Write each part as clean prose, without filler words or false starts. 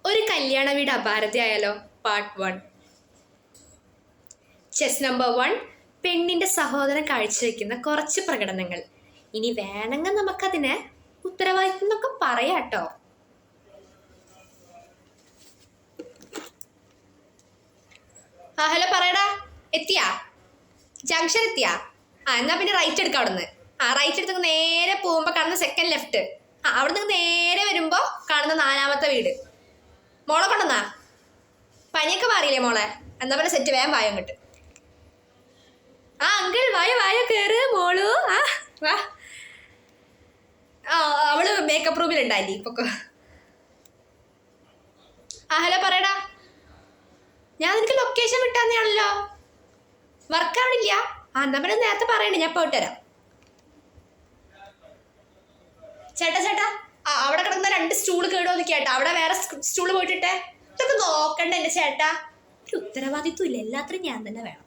ഒരു കല്യാണ വീട് അപാരതയായാലോ? പാർട്ട് 1. Chess number 1. പെണ്ണിന്റെ സഹോദരൻ കാഴ്ചവെക്കുന്ന കുറച്ച് പ്രകടനങ്ങൾ. ഇനി വേണമെങ്കിൽ നമുക്കതിനെ ഉത്തരവാദിത്വം എന്നൊക്കെ പറയാട്ടോ. ഹലോ, പറയടാ. എത്തിയാ? ജംഗ്ഷൻ എത്തിയാ? എന്നാ പിന്നെ റൈറ്റ് എടുക്കാം അവിടുന്ന്. റൈറ്റ് എടുത്ത് നേരെ പോകുമ്പോൾ കാണുന്ന സെക്കൻഡ് ലെഫ്റ്റ്. അവിടെ നിന്ന് നേരെ വരുമ്പോൾ കാണുന്ന 4ാമത്തെ വീട്. മോളെ കൊണ്ടുവന്നാ? പനിയൊക്കെ മാറിയില്ലേ മോളെ? എന്നാ പിന്നെ സെറ്റ് വേഗം വായോ അങ്ങോട്ട്. അങ്കിൾ വായോ കേറ് മോളു. വാ. അവള് മേക്കപ്പ് റൂമിലുണ്ടായി. ഇപ്പൊക്കെ. ഹലോ, പറയടാ. ഞാൻ നിനക്ക് ലൊക്കേഷൻ വിട്ടാന്നാണല്ലോ. വർക്ക് ആവണില്ല? എന്നാ പിന്നെ നേരത്തെ പറയണേ, ഞാൻ പോയിട്ട് തരാം. ചേട്ടാ, അവിടെ കിടക്കുന്ന 2 സ്റ്റൂള് കേടോ നിൽക്കാട്ടോ. അവിടെ വേറെ സ്റ്റൂള് പോയിട്ടിട്ടെ. ഇതൊക്കെ നോക്കണ്ട എൻ്റെ ചേട്ടാ. ഒരു ഉത്തരവാദിത്വം ഇല്ല, എല്ലാത്തിനും ഞാൻ തന്നെ വേണം.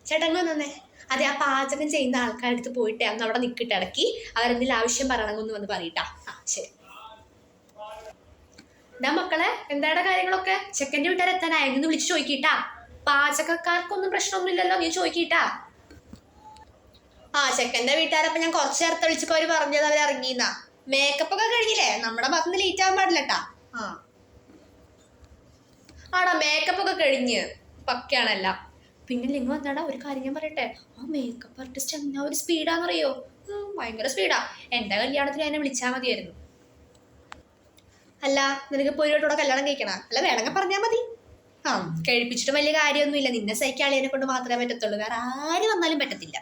ചേട്ടാ അങ്ങ് വന്നേ. അതെ, ആ പാചകം ചെയ്യുന്ന ആൾക്കാരുടെ അടുത്ത് പോയിട്ടേ അന്ന് അവിടെ നിൽക്കിട്ട് ഇടയ്ക്ക് അവരെന്തെങ്കിലും ആവശ്യം പറയണമെന്ന് വന്ന് പറയട്ടാ. ശരി. എന്താ മക്കളെ, എന്താടെ കാര്യങ്ങളൊക്കെ? ചെക്കൻ്റെ വീട്ടുകാരെത്താനായി എന്ന് വിളിച്ച് ചോദിക്കിട്ടാ. പാചകക്കാർക്കൊന്നും പ്രശ്നമൊന്നുമില്ലല്ലോ, നീ ചോദിക്കിട്ടാ. ചെക്കൻ്റെ വീട്ടുകാരപ്പം ഞാൻ കുറച്ച് നേരത്തെ വിളിച്ചപ്പോൾ അവർ പറഞ്ഞത് അവർ ഇറങ്ങിയെന്നാ. മേക്കപ്പ് ഒക്കെ കഴിഞ്ഞില്ലേ? നമ്മുടെ ഭാഗത്തുനിന്ന് ലേറ്റ് ആവാൻ പാടില്ലട്ടാ. ആടാ, മേക്കപ്പ് ഒക്കെ കഴിഞ്ഞ് പക്കയാണല്ല. പിന്നെ നിങ്ങൾ എന്താടാ, ഒരു കാര്യം ഞാൻ പറയട്ടെ. ആ മേക്കപ്പ് ആർട്ടിസ്റ്റ് എന്നാ ഒരു സ്പീഡാന്നറിയോ? ഭയങ്കര സ്പീഡാ. എൻ്റെ കല്യാണത്തിന് എന്നെ വിളിച്ചാൽ മതിയായിരുന്നു. അല്ല, നിനക്കിപ്പോൾ ഒരു വട്ടം കല്യാണം കഴിക്കണ? അല്ല, വേണമെങ്കിൽ പറഞ്ഞാൽ മതി. കഴിപ്പിച്ചിട്ട് വലിയ കാര്യമൊന്നുമില്ല. നിന്നെ സഹിക്കാളിയെ കൊണ്ട് മാത്രമേ പറ്റത്തുള്ളൂ, വേറെ ആര് വന്നാലും പറ്റത്തില്ല.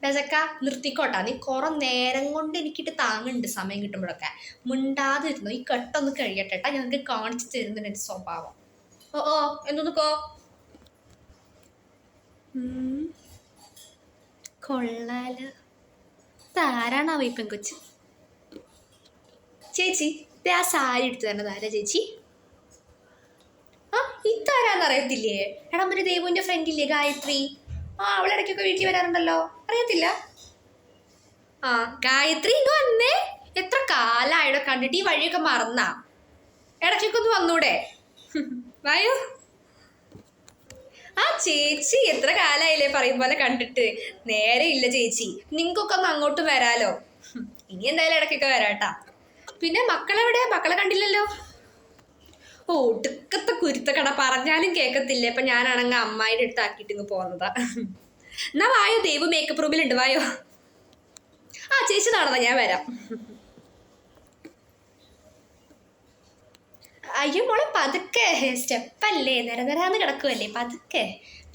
ഡസക്ക നിർത്തിക്കോട്ടാ. നീ കുറെ നേരം കൊണ്ട് എനിക്കിട്ട് താങ്ങുന്നുണ്ട്. സമയം കിട്ടുമ്പോഴൊക്കെ മിണ്ടാതിരുന്നു. ഈ കെട്ടൊന്ന് കഴിയട്ടെട്ടാ. ഞാൻ നിനക്ക് കാണിച്ചു തരുന്നുണ്ട് എൻ്റെ സ്വഭാവം. എന്തോന്നിക്കോ കൊള്ളാല്. താരാണാവോ ഈ പെൺകൊച്ച്? ചേച്ചി, ആ സാരി എടുത്തു തരണത് ആരാ ചേച്ചി? ഇതാരാന്ന് അറിയത്തില്ലേ? എടാ, ഒരു ദേവുവിൻ്റെ ഫ്രണ്ടില്ലേ ഗായത്രി? അവളിടയ്ക്കൊക്കെ വീട്ടിൽ വരാറുണ്ടല്ലോ, അറിയത്തില്ല? ഗായത്രി ഇങ്ങ് വന്നേ. എത്ര കാലായിടോ കണ്ടിട്ട്. ഈ വഴിയൊക്കെ മറന്നാ? ഇടയ്ക്കൊക്കെ ഒന്ന് വന്നൂടെ? വായോ. ചേച്ചി, എത്ര കാലായില്ലേ പറയും പോലെ കണ്ടിട്ട്. നേരെ ഇല്ല ചേച്ചി, നിങ്ങൾക്കൊക്കെ ഒന്ന് അങ്ങോട്ടും വരാലോ. ഇനി എന്തായാലും ഇടയ്ക്കൊക്കെ വരാട്ടാ. പിന്നെ മക്കളെവിടെ? മക്കളെ കണ്ടില്ലല്ലോ. ഒടുക്കത്തെ കുരുത്തക്കട, പറഞ്ഞാലും കേൾക്കത്തില്ലേ. അപ്പൊ ഞാനാണെങ്കിൽ അമ്മായിയുടെ അടുത്ത് ആക്കിയിട്ട് ഇങ്ങ് പോകുന്നതാ. എന്നാ വായോ, ദേവ് മേക്കപ്പ് റൂമിലുണ്ട്, വായോ. ചേച്ചി നടന്നാ, ഞാൻ വരാം. അയ്യോ മോളെ, പതുക്കെ. സ്റ്റെപ്പല്ലേ, നിരനിരാന്ന് കിടക്കുമല്ലേ, പതുക്കെ.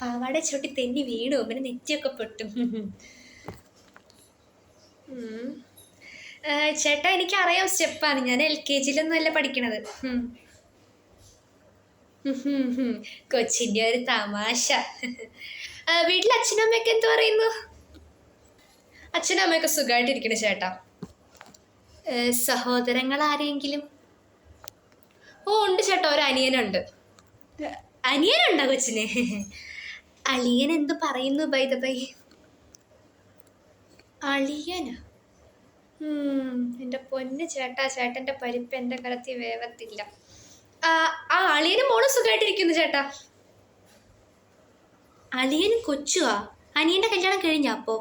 പാവാട ചവിട്ടി തെന്നി വീണു, പിന്നെ നെറ്റിയൊക്കെ പൊട്ടും. ചേട്ടാ, എനിക്കറിയാം സ്റ്റെപ്പാണ്. ഞാൻ LKG-ലൊന്നും അല്ല പഠിക്കണത്. കൊച്ചിൻ്റെ ഒരു തമാശ. വീട്ടിൽ അച്ഛനും അമ്മയൊക്കെ എന്ത് പറയുന്നു? അച്ഛനും അമ്മയൊക്കെ സുഖമായിട്ടിരിക്കണ ചേട്ടാ. സഹോദരങ്ങൾ ആരെങ്കിലും? ഉണ്ട് ചേട്ടാ, ഒരു അനിയനുണ്ട്. അനിയനുണ്ടോ കൊച്ചിന്? അളിയൻ എന്ത് പറയുന്നു? By the by. അളിയനാ? എൻ്റെ പൊന്ന് ചേട്ടാ, ചേട്ടൻ്റെ പരിപ്പ് എൻ്റെ കലത്തിൽ വേവത്തില്ല. അളിയനും മോളും സുഖമായിട്ടിരിക്കുന്നു ചേട്ടാ. അളിയനും കൊച്ചുവാ? അനിയൻ്റെ കല്യാണം കഴിഞ്ഞാ? അപ്പോ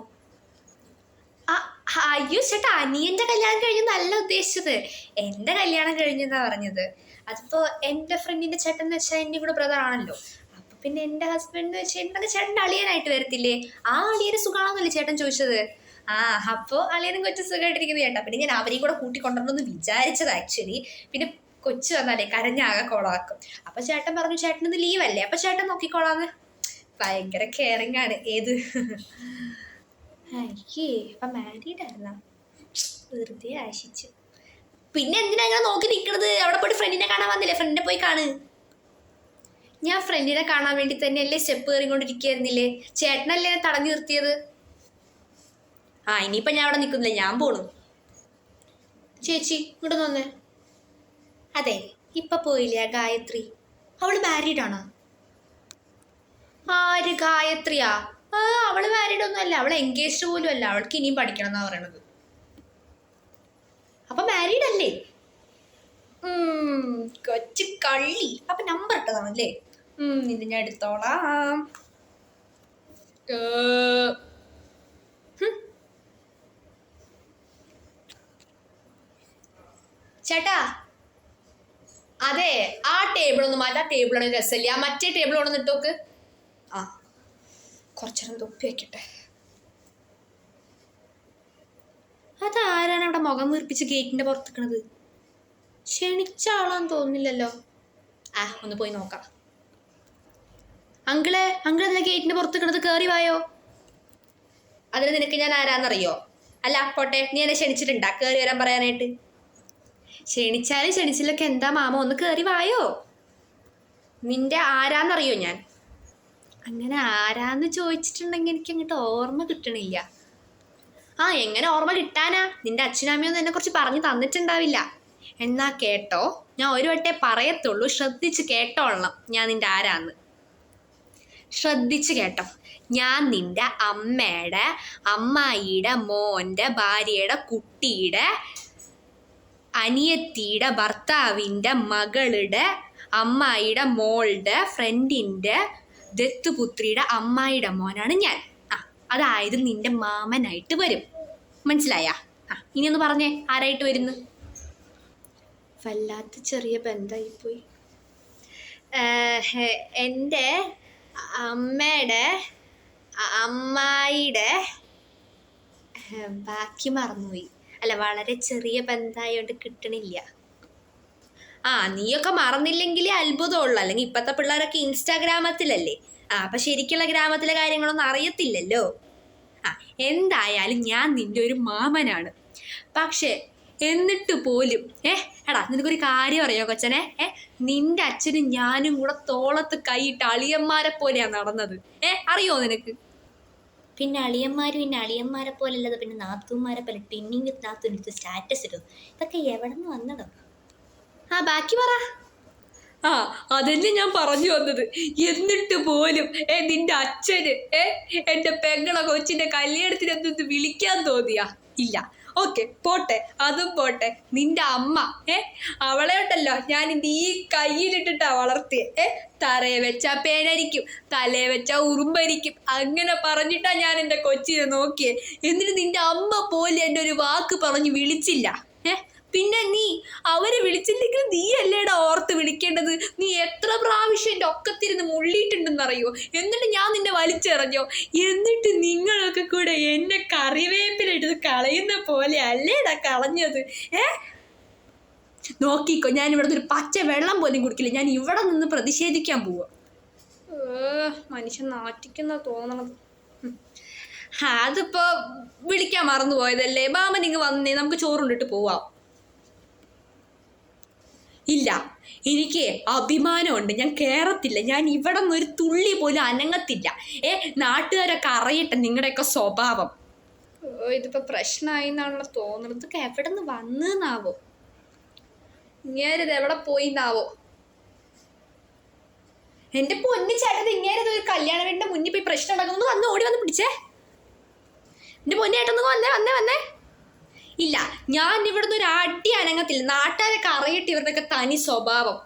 അയ്യോ ചേട്ടാ, അനിയൻ്റെ കല്യാണം കഴിഞ്ഞെന്നല്ല ഉദ്ദേശിച്ചത്. എൻ്റെ കല്യാണം കഴിഞ്ഞെന്നാ പറഞ്ഞത്. അതിപ്പോ എൻ്റെ ഫ്രണ്ടിൻ്റെ ചേട്ടൻ എന്ന് വെച്ചാൽ എൻ്റെ കൂടെ ബ്രദർ ആണല്ലോ. അപ്പൊ പിന്നെ എൻ്റെ ഹസ്ബൻഡ് എന്ന് വെച്ചിട്ടുണ്ടെങ്കിൽ ചേട്ടൻ്റെ അളിയനായിട്ട് വരത്തില്ലേ? അളിയന് സുഖമാണെന്നല്ലേ ചേട്ടൻ ചോദിച്ചത്? അപ്പോൾ അളിയനും കൊച്ചു സുഖമായിട്ടിരിക്കുന്നു ചേട്ടാ. പിന്നെ ഞാൻ അവരെയും കൂടെ കൂട്ടിക്കൊണ്ടുവരണമെന്ന് വിചാരിച്ചത് ആക്ച്വലി. പിന്നെ കൊച്ചു വന്നാലേ കരഞ്ഞാകെ കോളാക്കും. അപ്പൊ ചേട്ടൻ പറഞ്ഞു ചേട്ടനൊന്ന് ലീവല്ലേ, അപ്പൊ ചേട്ടൻ നോക്കിക്കോളാന്ന്. ഭയങ്കര കെയറിങ് ആണ്. ഏത്? അയ്യേ, അപ്പൊ മാരീഡ് ആയിരുന്ന? വെറുതെ ആശിച്ചു. പിന്നെ എന്തിനാ ഇങ്ങനെ നോക്കി നിൽക്കണത്? അവിടെ പോയിട്ട് ഫ്രണ്ടിനെ കാണാൻ വന്നില്ലേ? ഫ്രണ്ടിനെ പോയി കാണ്. ഞാൻ ഫ്രണ്ടിനെ കാണാൻ വേണ്ടി തന്നെയല്ലേ സ്റ്റെപ്പ് കയറിക്കൊണ്ടിരിക്കുകയായിരുന്നില്ലേ? ചേട്ടനല്ലേ എന്നെ തടഞ്ഞു നിർത്തിയത്? ഇനിയിപ്പോൾ ഞാൻ അവിടെ നിൽക്കുന്നില്ല, ഞാൻ പോണു. ചേച്ചി ഇങ്ങോട്ട് വന്നേ. അതെ, ഇപ്പൊ പോയില്ലേ ഗായത്രി? അവള് മാരീഡാണോ? ആര്? ഗായത്രിയാ? അവള് മാരീഡ് ഒന്നും അല്ല, അവൾ എൻഗേജ്ഡ് പോലും അല്ല. അവൾക്ക് ഇനിയും പഠിക്കണം എന്നാ പറയണത്. അപ്പൊ മാരീഡ് അല്ലേ? കൊച്ചു കള്ളി. അപ്പൊ നമ്പർ ഇട്ടതാണല്ലേ? ഇത് ഞാൻ എടുത്തോളാം. ചേട്ടാ, അതെ, ആ ടേബിൾ ഒന്ന് മാറ്റാ. ടേബിളാണ് രസമില്ല. ആ മറ്റേ ടേബിൾ കൊണ്ടൊന്ന് ഇട്ടോക്ക്. ആ, കുറച്ചേരം തൊപ്പി വയ്ക്കട്ടെ. അതാരാണ് അവിടെ മുഖം വീർപ്പിച്ച് ഗേറ്റിന്റെ പുറത്തിക്കണത്? ക്ഷണിച്ച ആളാന്ന് തോന്നുന്നില്ലല്ലോ. ഒന്ന് പോയി നോക്കാം. അങ്കിള് അതിലെ ഗേറ്റിന്റെ പുറത്തിക്കണത് കയറി വായോ. അതിന് നിനക്ക് ഞാൻ ആരാന്നറിയോ? അല്ല പോട്ടെ, നീ എന്നെ ക്ഷണിച്ചിട്ടുണ്ടാ കയറി വരാൻ പറയാനായിട്ട്? ക്ഷണിച്ചാലും ക്ഷണിച്ചില്ലൊക്കെ എന്താ മാമ, ഒന്ന് കയറി വായോ. നിന്റെ ആരാന്നറിയോ ഞാൻ? അങ്ങനെ ആരാന്ന് ചോദിച്ചിട്ടുണ്ടെങ്കിൽ എനിക്ക് അങ്ങോട്ട് ഓർമ്മ കിട്ടണില്ല. എങ്ങനെ ഓർമ്മ കിട്ടാനാ? നിന്റെ അച്ഛനമ്മയൊന്നും എന്നെ കുറിച്ച് പറഞ്ഞു തന്നിട്ടുണ്ടാവില്ല. എന്നാ കേട്ടോ, ഞാൻ ഒരു വട്ടേ പറയത്തുള്ളൂ, ശ്രദ്ധിച്ച് കേട്ടോളണം ഞാൻ നിന്റെ ആരാന്ന്. ശ്രദ്ധിച്ച് കേട്ടോ, ഞാൻ നിന്റെ അമ്മയുടെ, അമ്മായിയുടെ മോൻ്റെ ഭാര്യയുടെ കുട്ടിയുടെ അനിയത്തിയുടെ ഭർത്താവിൻ്റെ മകളുടെ അമ്മായിയുടെ മോളുടെ ഫ്രണ്ടിൻ്റെ ദത്തുപുത്രിയുടെ അമ്മായിയുടെ മോനാണ് ഞാൻ. അതായത് നിന്റെ മാമനായിട്ട് വരും. മനസ്സിലായ? ഇനി ഒന്ന് പറഞ്ഞേ, ആരായിട്ട് വരുന്നു? വല്ലാത്ത ചെറിയ ബന്ധമായിപ്പോയി. എൻ്റെ അമ്മയുടെ അമ്മായിയുടെ ബാക്കി മറന്നുപോയി. അല്ല, വളരെ ചെറിയ ബന്ധമായോണ്ട് കിട്ടണില്ല. നീയൊക്കെ മറന്നില്ലെങ്കിലേ അത്ഭുതമുള്ളൂ. അല്ലെങ്കിൽ ഇപ്പോഴത്തെ പിള്ളേരൊക്കെ ഇൻസ്റ്റാഗ്രാമത്തിലല്ലേ. അപ്പം ശരിക്കുള്ള ഗ്രാമത്തിലെ കാര്യങ്ങളൊന്നും അറിയത്തില്ലല്ലോ. എന്തായാലും ഞാൻ നിന്റെ ഒരു മാമനാണ്. പക്ഷേ എന്നിട്ട് പോലും എടാ, നിനക്കൊരു കാര്യം അറിയോ കൊച്ചനെ? നിന്റെ അച്ഛനും ഞാനും കൂടെ തോളത്ത് കൈയിട്ട് അളിയന്മാരെ പോലെയാണ് നടന്നത്. അറിയോ നിനക്ക്? പിന്നെ അളിയന്മാരെ പോലെ അല്ലാതെ പിന്നെ നാത്തൂന്മാരെ പോലെ ടിന്നിങ് വിത്ത് നാത്തൂന് സ്റ്റാറ്റസ് ഇടും. ഇതൊക്കെ എവിടെ നിന്ന് വന്നതോ? ബാക്കി പറ. അതന്നെ ഞാൻ പറഞ്ഞു വന്നത്. എന്നിട്ട് പോലും നിന്റെ അച്ഛന് എൻ്റെ പെങ്ങളെ കൊച്ചിൻ്റെ കല്യാണത്തിന് എന്തൊന്ന് വിളിക്കാൻ തോന്നിയാ? ഇല്ല. ഓക്കെ, പോട്ടെ, അതും പോട്ടെ. നിന്റെ അമ്മ അവളെ ഉണ്ടല്ലോ ഞാൻ ഈ കയ്യിലിട്ടിട്ടാ വളർത്തിയെ. തറയെ വെച്ചാ പേനരിക്കും, തലയെ വെച്ചാ ഉറുമ്പരിക്കും, അങ്ങനെ പറഞ്ഞിട്ടാ ഞാൻ എൻ്റെ കൊച്ചിനെ നോക്കിയേ. എന്നിട്ട് നിന്റെ അമ്മ പോലും എൻ്റെ ഒരു വാക്ക് പറഞ്ഞു വിളിച്ചില്ല. പിന്നെ നീ അവരെ വിളിച്ചില്ലെങ്കിൽ നീ അല്ലേടാ ഓർത്ത് വിളിക്കേണ്ടത്. നീ എത്ര പ്രാവശ്യം എൻ്റെ ഒക്കത്തിരുന്ന് മുള്ളിയിട്ടുണ്ടെന്നറിയോ? എന്നിട്ട് ഞാൻ നിന്നെ വലിച്ചെറിഞ്ഞോ? എന്നിട്ട് നിങ്ങളൊക്കെ കൂടെ എന്നെ കറിവേപ്പിലെടുത്ത് കളയുന്ന പോലെ അല്ലേടാ കളഞ്ഞത്. നോക്കിക്കോ, ഞാൻ ഇവിടുന്ന് ഒരു പച്ച വെള്ളം പോലും കുടിക്കില്ല. ഞാൻ ഇവിടെ നിന്ന് പ്രതിഷേധിക്കാൻ പോവാ. മനുഷ്യൻ നാറ്റിക്കുന്ന തോന്നണത്. അതിപ്പോ വിളിക്കാൻ മറന്നു പോയതല്ലേ. മാമൻ ഇങ്ങ് വന്നേ, നമുക്ക് ചോറുണ്ടിട്ട് പോവാം. ഇല്ല, എനിക്ക് അഭിമാനമുണ്ട്. ഞാൻ കേറത്തില്ല. ഞാൻ ഇവിടെ നിന്ന് ഒരു തുള്ളി പോലും അനങ്ങത്തില്ല. നാട്ടുകാരൊക്കെ അറിയട്ടെ നിങ്ങളുടെയൊക്കെ സ്വഭാവം. ഇതിപ്പോ പ്രശ്നമായി എന്നാണല്ലോ തോന്നുന്നത്. ഇതൊക്കെ എവിടെ നിന്ന് വന്നെന്നാവോ? ഇങ്ങേരത് എവിടെ പോയിന്നാവോ? എൻ്റെ പൊന്നു ചേട്ടത് ഇങ്ങേരത് ഒരു കല്യാണ വീടിന്റെ മുന്നിൽ പോയി പ്രശ്നം ഉണ്ടാക്കുന്നു. വന്ന് ഓടി വന്ന് പിടിച്ചേ. എൻ്റെ പൊന്നേട്ടൊന്നും വന്നേ. ഇല്ല, ഞാൻ ഇവിടുന്ന് ഒരു അടി അനങ്ങത്തില്ല. നാട്ടുകാരൊക്കെ അറിയട്ടെ ഇവരുടെയൊക്കെ തനി സ്വഭാവം.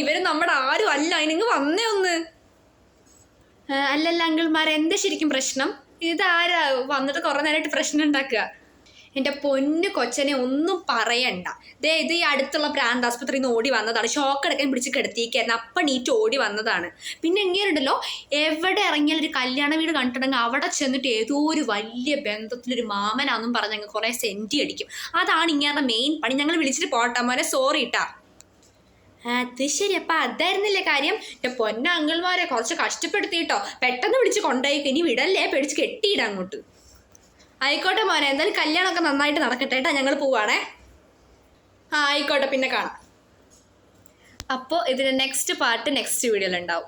ഇവര് നമ്മുടെ ആരും അല്ല. അതിനിങ്ങ് വന്നേ ഒന്ന്. അല്ലല്ല അങ്കിൾമാരെ, എന്താ ശരിക്കും പ്രശ്നം? ഇതാരാ വന്നിട്ട് കുറേ നേരമായിട്ട് പ്രശ്നം ഉണ്ടാക്കുക? എൻ്റെ പൊന്നു കൊച്ചനെ ഒന്നും പറയണ്ട. ഇത് ഈ അടുത്തുള്ള പ്രാന്താസ്പത്രിയിൽ നിന്ന് ഓടി വന്നതാണ്. ഷോക്ക് അടക്കാൻ പിടിച്ച് കിടത്തിയേക്കായിരുന്നു. അപ്പം നീറ്റ് ഓടി വന്നതാണ്. പിന്നെ എങ്ങനെയുണ്ടല്ലോ, എവിടെ ഇറങ്ങിയാൽ ഒരു കല്യാണ വീട് കണ്ടിട്ടുണ്ടെങ്കിൽ അവിടെ ചെന്നിട്ട് ഏതോ ഒരു വലിയ ബന്ധത്തിലൊരു മാമനാന്നും പറഞ്ഞ് ഞങ്ങൾ കുറേ സെൻറ്റി അടിക്കും. അതാണ് ഇങ്ങനെ മെയിൻ പണി. ഞങ്ങൾ വിളിച്ചിട്ട് പോട്ടെ മോനെ, സോറി ഇട്ടാ. അത് ശരി, അപ്പം അതായിരുന്നില്ലേ കാര്യം? എൻ്റെ പൊന്ന അങ്കിൾമാരെ കുറച്ച് കഷ്ടപ്പെടുത്തിയിട്ടോ. പെട്ടെന്ന് വിളിച്ച് കൊണ്ടുപോയി. ഇനി വിടല്ലേ, പേടിച്ച് കെട്ടിയിടാം അങ്ങോട്ട്. ആയിക്കോട്ടെ മോനെ, എന്തായാലും കല്യാണമൊക്കെ നന്നായിട്ട് നടക്കട്ടെ കേട്ടോ. ഞങ്ങൾ പോവാണേ. ആയിക്കോട്ടെ, പിന്നെ കാണാം. അപ്പോൾ ഇതിൻ്റെ നെക്സ്റ്റ് പാർട്ട് നെക്സ്റ്റ് വീഡിയോയിലുണ്ടാവും.